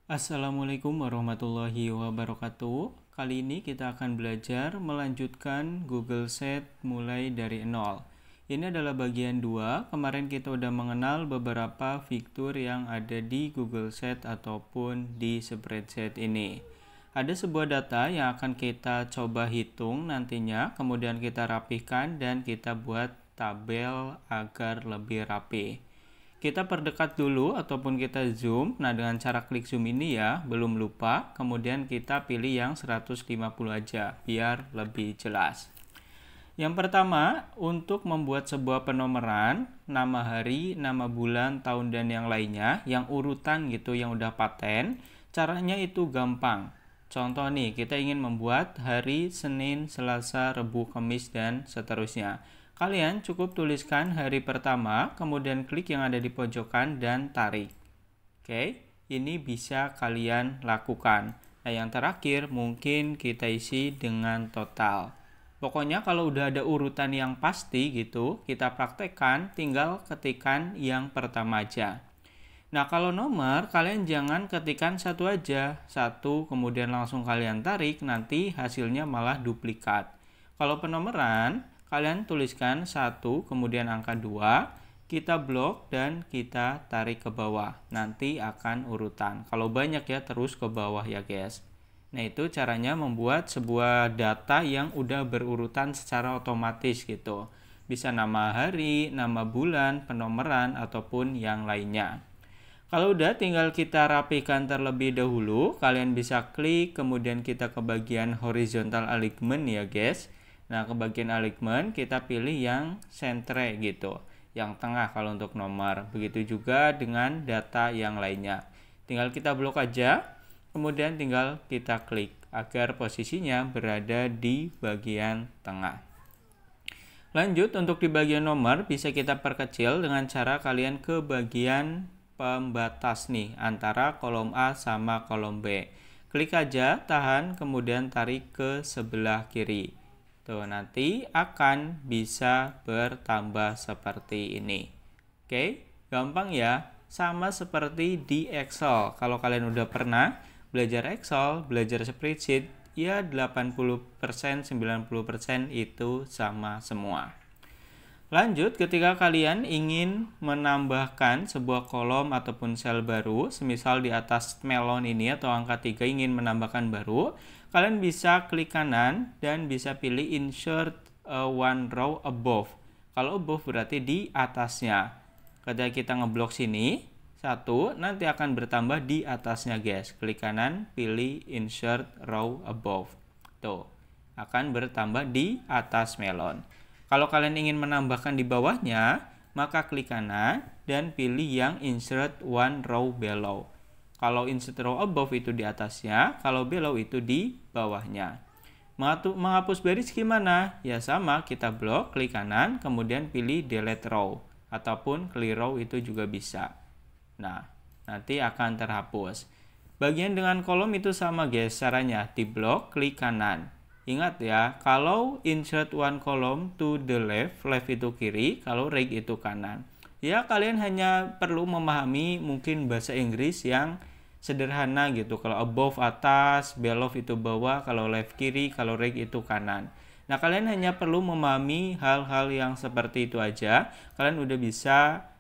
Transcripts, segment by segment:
Assalamualaikum warahmatullahi wabarakatuh. Kali ini kita akan belajar melanjutkan Google Sheet mulai dari nol. Ini adalah bagian 2. Kemarin kita udah mengenal beberapa fitur yang ada di Google Sheet ataupun di spreadsheet ini. Ada sebuah data yang akan kita coba hitung nantinya, kemudian kita rapihkan dan kita buat tabel agar lebih rapi. Kita perdekat dulu ataupun kita zoom. Nah, dengan cara klik zoom ini ya, belum lupa. Kemudian kita pilih yang 150 aja biar lebih jelas. Yang pertama, untuk membuat sebuah penomoran, nama hari, nama bulan, tahun dan yang lainnya, yang urutan gitu yang udah paten, caranya itu gampang. Contoh nih, kita ingin membuat hari Senin, Selasa, Rabu, Kamis dan seterusnya. Kalian cukup tuliskan hari pertama, kemudian klik yang ada di pojokan dan tarik. Oke, ini bisa kalian lakukan. Nah, yang terakhir mungkin kita isi dengan total. Pokoknya kalau udah ada urutan yang pasti gitu, kita praktekkan, tinggal ketikkan yang pertama aja. Nah, kalau nomor, kalian jangan ketikkan satu aja. Satu, kemudian langsung kalian tarik, nanti hasilnya malah duplikat. Kalau penomoran, kalian tuliskan 1, kemudian angka 2, kita blok dan kita tarik ke bawah. Nanti akan urutan. Kalau banyak ya, terus ke bawah ya guys. Nah, itu caranya membuat sebuah data yang udah berurutan secara otomatis gitu. Bisa nama hari, nama bulan, penomoran, ataupun yang lainnya. Kalau udah, tinggal kita rapikan terlebih dahulu. Kalian bisa klik, kemudian kita ke bagian horizontal alignment ya guys. Nah, ke bagian alignment kita pilih yang sentre gitu, yang tengah kalau untuk nomor. Begitu juga dengan data yang lainnya. Tinggal kita blok aja, kemudian tinggal kita klik agar posisinya berada di bagian tengah. Lanjut, untuk di bagian nomor bisa kita perkecil dengan cara kalian ke bagian pembatas nih antara kolom A sama kolom B. Klik aja, tahan, kemudian tarik ke sebelah kiri. Tuh, nanti akan bisa bertambah seperti ini. Oke, gampang ya. Sama seperti di Excel. Kalau kalian udah pernah belajar Excel, belajar spreadsheet, ya 80%, 90% itu sama semua. Lanjut, ketika kalian ingin menambahkan sebuah kolom ataupun sel baru, semisal di atas melon ini atau angka 3 ingin menambahkan baru, kalian bisa klik kanan dan bisa pilih insert one row above. Kalau above berarti di atasnya. Ketika kita ngeblok sini, 1, nanti akan bertambah di atasnya guys. Klik kanan, pilih insert row above. Tuh, akan bertambah di atas melon. Kalau kalian ingin menambahkan di bawahnya, maka klik kanan dan pilih yang insert one row below. Kalau insert row above itu di atasnya, kalau below itu di bawahnya. Menghapus baris gimana? Ya sama, kita blok, klik kanan, kemudian pilih delete row. Ataupun clear row itu juga bisa. Nah, nanti akan terhapus. Bagian dengan kolom itu sama guys, caranya di blok, klik kanan. Ingat ya, kalau insert one column to the left, left itu kiri, kalau right itu kanan. Ya, kalian hanya perlu memahami mungkin bahasa Inggris yang sederhana gitu. Kalau above atas, below itu bawah, kalau left kiri, kalau right itu kanan. Nah, kalian hanya perlu memahami hal-hal yang seperti itu aja. Kalian udah bisa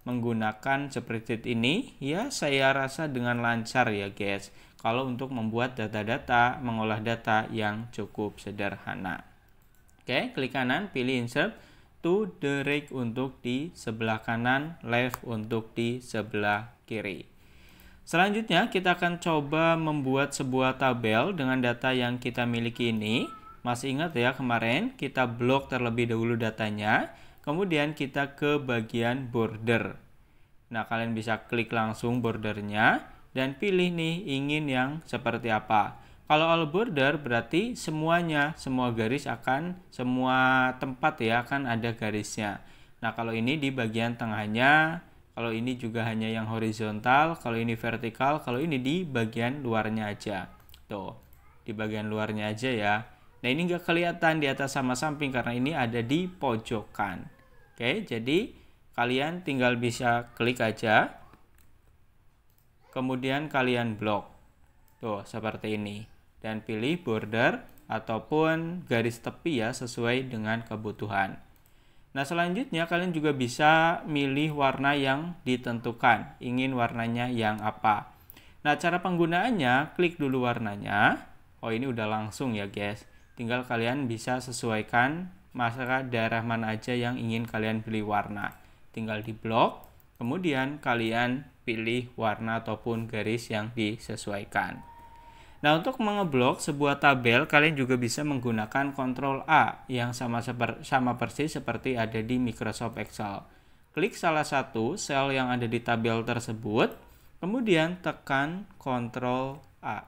menggunakan spreadsheet ini, ya saya rasa dengan lancar ya guys. Kalau untuk membuat data-data, mengolah data yang cukup sederhana. Oke, klik kanan, pilih insert to the right untuk di sebelah kanan, left untuk di sebelah kiri. Selanjutnya kita akan coba membuat sebuah tabel dengan data yang kita miliki ini. Masih ingat ya kemarin kita blok terlebih dahulu datanya, kemudian kita ke bagian border. Nah, kalian bisa klik langsung bordernya dan pilih nih ingin yang seperti apa. Kalau all border berarti semuanya, semua garis akan, semua tempat ya akan ada garisnya. Nah, kalau ini di bagian tengahnya, kalau ini juga hanya yang horizontal, kalau ini vertikal, kalau ini di bagian luarnya aja. Tuh, di bagian luarnya aja ya. Nah, ini nggak kelihatan di atas sama samping karena ini ada di pojokan. Oke, jadi kalian tinggal bisa klik aja. Kemudian kalian blok. Tuh, seperti ini. Dan pilih border ataupun garis tepi ya, sesuai dengan kebutuhan. Nah, selanjutnya kalian juga bisa milih warna yang ditentukan. Ingin warnanya yang apa. Nah, cara penggunaannya, klik dulu warnanya. Oh, ini udah langsung ya guys. Tinggal kalian bisa sesuaikan masa daerah mana aja yang ingin kalian pilih warna. Tinggal di blok, kemudian kalian pilih warna ataupun garis yang disesuaikan. Nah, untuk mengeblok sebuah tabel, kalian juga bisa menggunakan Ctrl A yang sama persis seperti ada di Microsoft Excel. Klik salah satu sel yang ada di tabel tersebut, kemudian tekan Ctrl A.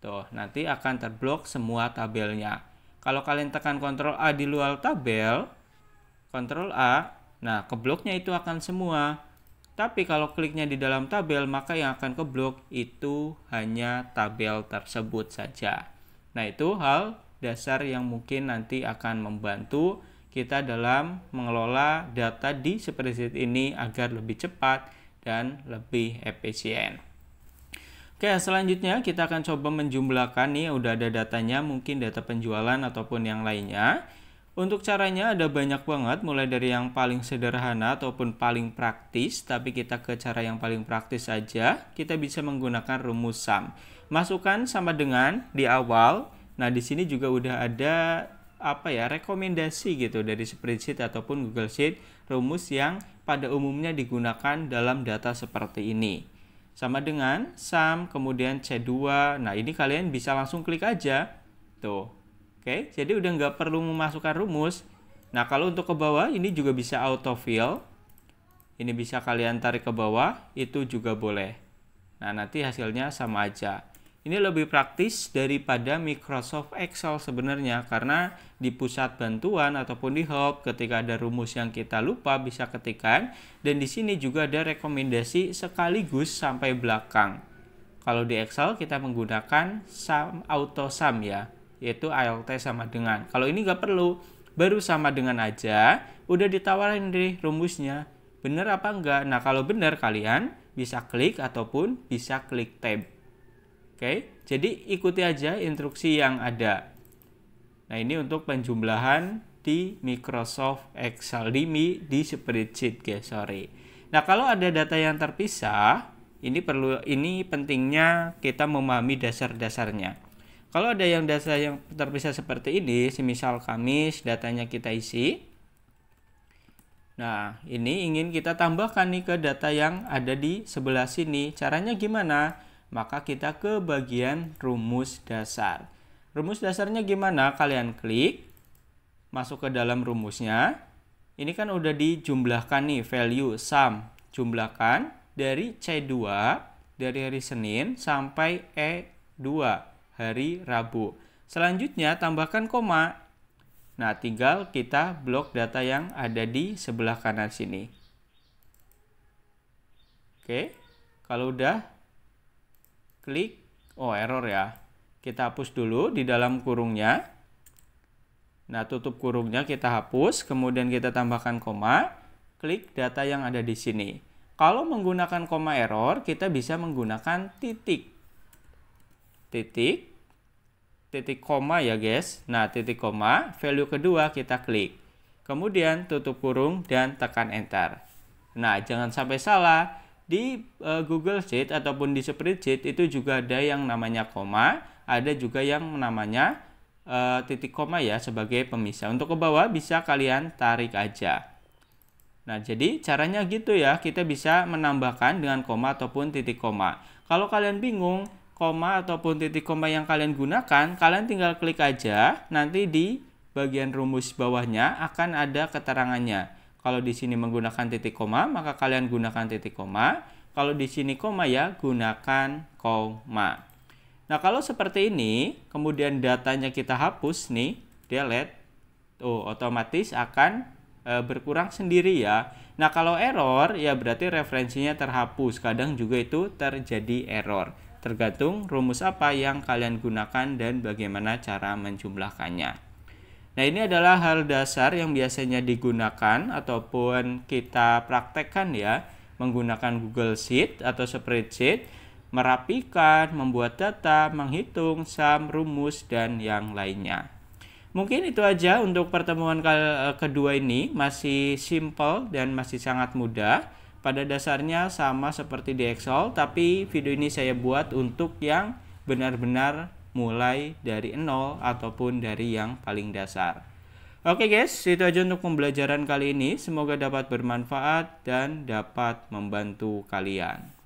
Tuh, nanti akan terblok semua tabelnya. Kalau kalian tekan Ctrl A di luar tabel, Ctrl A, nah kebloknya itu akan semua. Tapi kalau kliknya di dalam tabel, maka yang akan keblok itu hanya tabel tersebut saja. Nah, itu hal dasar yang mungkin nanti akan membantu kita dalam mengelola data di spreadsheet ini agar lebih cepat dan lebih efisien. Oke, selanjutnya kita akan coba menjumlahkan nih, udah ada datanya, mungkin data penjualan ataupun yang lainnya. Untuk caranya ada banyak banget, mulai dari yang paling sederhana ataupun paling praktis, tapi kita ke cara yang paling praktis saja. Kita bisa menggunakan rumus sum. Masukkan sama dengan di awal. Nah, di sini juga udah ada rekomendasi gitu dari spreadsheet ataupun Google Sheet, rumus yang pada umumnya digunakan dalam data seperti ini. Sama dengan sum, kemudian C2. Nah, ini kalian bisa langsung klik aja. Tuh. Oke, jadi udah nggak perlu memasukkan rumus. Nah, kalau untuk ke bawah ini juga bisa autofill. Ini bisa kalian tarik ke bawah, itu juga boleh. Nah, nanti hasilnya sama aja. Ini lebih praktis daripada Microsoft Excel sebenarnya, karena di pusat bantuan ataupun di help ketika ada rumus yang kita lupa bisa ketikkan, dan di sini juga ada rekomendasi sekaligus sampai belakang. Kalau di Excel kita menggunakan sum auto sum ya, yaitu ALT sama dengan. Kalau ini nggak perlu, baru sama dengan aja, udah ditawarin deh rumusnya. Bener apa enggak? Nah, kalau bener kalian bisa klik ataupun bisa klik tab. Oke, jadi ikuti aja instruksi yang ada. Nah, ini untuk penjumlahan di Microsoft Excel, di spreadsheet guys, sorry. Nah, kalau ada data yang terpisah, ini pentingnya kita memahami dasar-dasarnya. Kalau ada yang data yang terpisah seperti ini, semisal Kamis, datanya kita isi. Nah, ini ingin kita tambahkan nih ke data yang ada di sebelah sini. Caranya gimana? Maka kita ke bagian rumus dasar. Rumus dasarnya gimana? Kalian klik, masuk ke dalam rumusnya. Ini kan udah dijumlahkan nih, value, sum. Jumlahkan dari C2, dari hari Senin sampai E2. Hari Rabu. Selanjutnya tambahkan koma. Nah, tinggal kita blok data yang ada di sebelah kanan sini. Oke, kalau udah klik, error ya. Kita hapus dulu di dalam kurungnya. Nah, tutup kurungnya kita hapus, kemudian kita tambahkan koma, klik data yang ada di sini. Kalau menggunakan koma error, kita bisa menggunakan titik koma ya guys. Nah, titik koma, value kedua kita klik. Kemudian tutup kurung dan tekan enter. Nah, jangan sampai salah. Di Google Sheet ataupun di spreadsheet itu juga ada yang namanya koma, ada juga yang namanya titik koma ya sebagai pemisah. Untuk ke bawah bisa kalian tarik aja. Nah, jadi caranya gitu ya. Kita bisa menambahkan dengan koma ataupun titik koma. Kalau kalian bingung koma ataupun titik koma yang kalian gunakan, kalian tinggal klik aja, nanti di bagian rumus bawahnya akan ada keterangannya. Kalau di sini menggunakan titik koma, maka kalian gunakan titik koma. Kalau di sini koma ya, gunakan koma. Nah, kalau seperti ini, kemudian datanya kita hapus nih, delete, otomatis akan berkurang sendiri ya. Nah, kalau error, ya berarti referensinya terhapus. Kadang juga itu terjadi error. Tergantung rumus apa yang kalian gunakan dan bagaimana cara menjumlahkannya. Nah, ini adalah hal dasar yang biasanya digunakan ataupun kita praktekkan ya, menggunakan Google Sheet atau spreadsheet. merapikan, membuat data, menghitung, sum, rumus, dan yang lainnya. Mungkin itu aja untuk pertemuan kedua ini, masih simple dan masih sangat mudah. Pada dasarnya sama seperti di Excel, tapi video ini saya buat untuk yang benar-benar mulai dari nol ataupun dari yang paling dasar. Oke guys, itu aja untuk pembelajaran kali ini. Semoga dapat bermanfaat dan dapat membantu kalian.